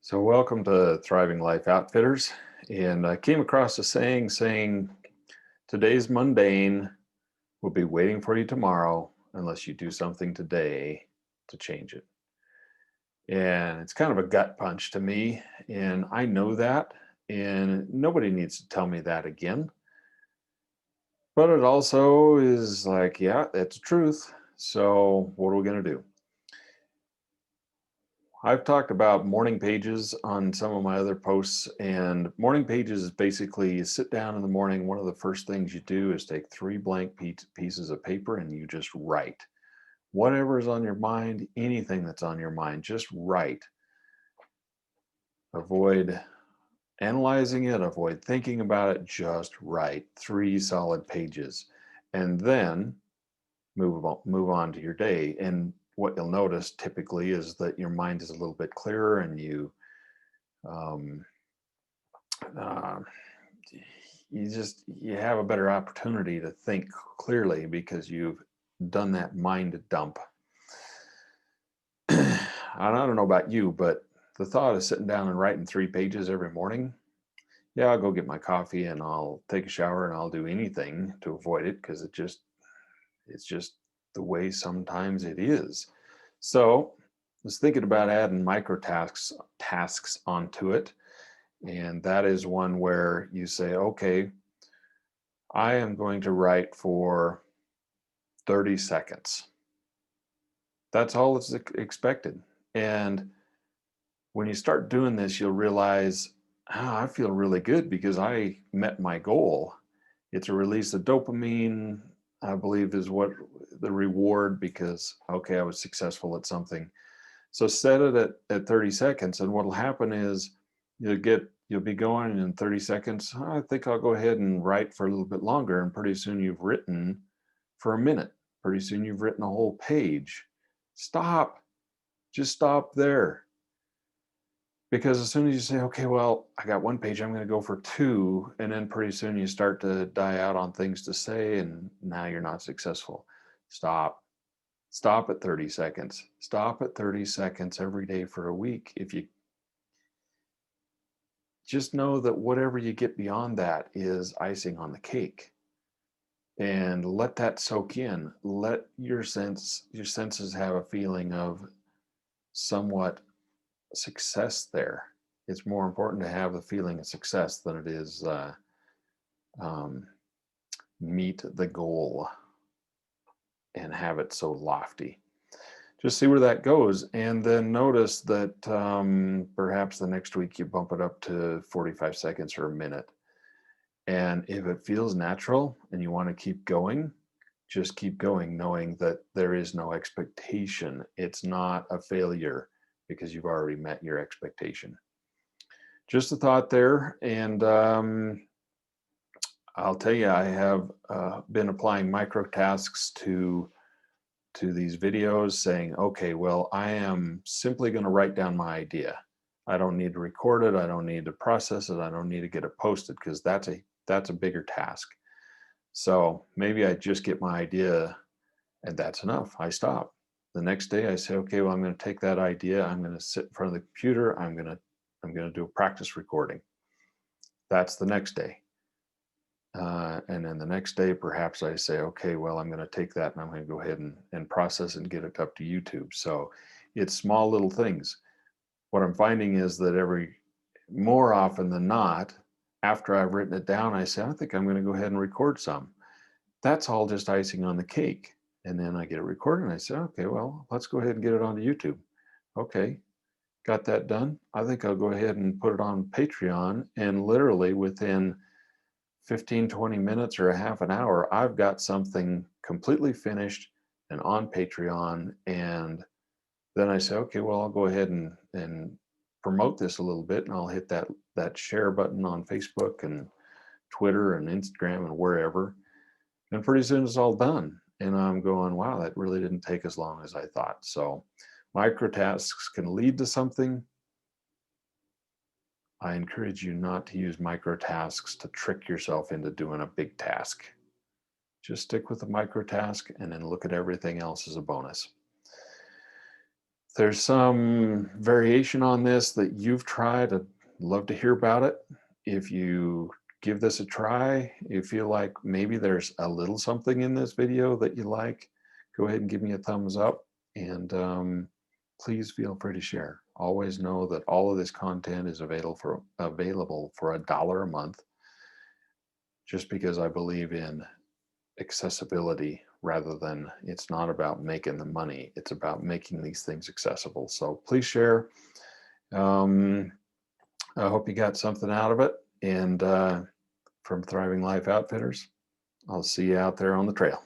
So, welcome to Thriving Life Outfitters. And I came across a saying, today's mundane will be waiting for you tomorrow unless you do something today to change it. And it's kind of a gut punch to me. And I know that. And nobody needs to tell me that again. But it also is like, yeah, that's the truth. So, what are we going to do? I've talked about morning pages on some of my other posts, and morning pages is basically you sit down in the morning. One of the first things you do is take three blank pieces of paper and you just write whatever is on your mind, anything that's on your mind, just write. Avoid analyzing it, avoid thinking about it, just write three solid pages. And then move on to your day. And what you'll notice typically is that your mind is a little bit clearer and um, uh, you have a better opportunity to think clearly because you've done that mind dump. And I don't know about you, but the thought of sitting down and writing three pages every morning, yeah, I'll go get my coffee and I'll take a shower and I'll do anything to avoid it because it's just the way sometimes it is. So I was thinking about adding micro tasks onto it. And that is one where you say, okay, I am going to write for 30 seconds. That's all that's expected. And when you start doing this, you'll realize, I feel really good because I met my goal. It's a release of dopamine, I believe, is what the reward because, okay, I was successful at something. So set it at 30 seconds. And what'll happen is you'll be going in 30 seconds. I think I'll go ahead and write for a little bit longer. And pretty soon you've written for a minute. Pretty soon you've written a whole page. Stop. Just stop there. Because as soon as you say, okay, well, I got one page, I'm going to go for two. And then pretty soon you start to die out on things to say, and now you're not successful. Stop. Stop at 30 seconds. Stop at 30 seconds every day for a week. If you just know that whatever you get beyond that is icing on the cake, and let that soak in. Let your senses have a feeling of somewhat success there. It's more important to have the feeling of success than it is um, meet the goal and have it so lofty. Just see where that goes, and then notice that perhaps the next week you bump it up to 45 seconds or a minute. And if it feels natural and you want to keep going, just keep going, knowing that there is no expectation. It's not a failure because you've already met your expectation. Just a thought there. And I'll tell you, I have been applying micro tasks to these videos saying, okay, well, I am simply going to write down my idea. I don't need to record it. I don't need to process it. I don't need to get it posted because that's a bigger task. So maybe I just get my idea and that's enough. I stop. The next day I say, okay, well, I'm going to take that idea. I'm going to sit in front of the computer. I'm going to do a practice recording. That's the next day. And then the next day, perhaps I say, okay, well, I'm going to take that and I'm going to go ahead and process and get it up to YouTube. So it's small little things. What I'm finding is that more often than not, after I've written it down, I say, I think I'm going to go ahead and record some. That's all just icing on the cake. And then I get it recorded and I say, okay, well, let's go ahead and get it onto YouTube. Okay, got that done. I think I'll go ahead and put it on Patreon. And literally within 15, 20 minutes or a half an hour, I've got something completely finished and on Patreon. And then I say, okay, well, I'll go ahead and promote this a little bit and I'll hit that share button on Facebook and Twitter and Instagram and wherever. And pretty soon it's all done. And I'm going, wow, that really didn't take as long as I thought. So micro tasks can lead to something. I encourage you not to use micro tasks to trick yourself into doing a big task. Just stick with the micro task and then look at everything else as a bonus. there's some variation on this that you've tried, I'd love to hear about it. If you give this a try, you feel like maybe there's a little something in this video that you like, go ahead and give me a thumbs up. And please feel free to share. Always know that all of this content is available for $1 a month, just because I believe in accessibility rather than, it's not about making the money, it's about making these things accessible. So please share. I hope you got something out of it. And from Thriving Life Outfitters, I'll see you out there on the trail.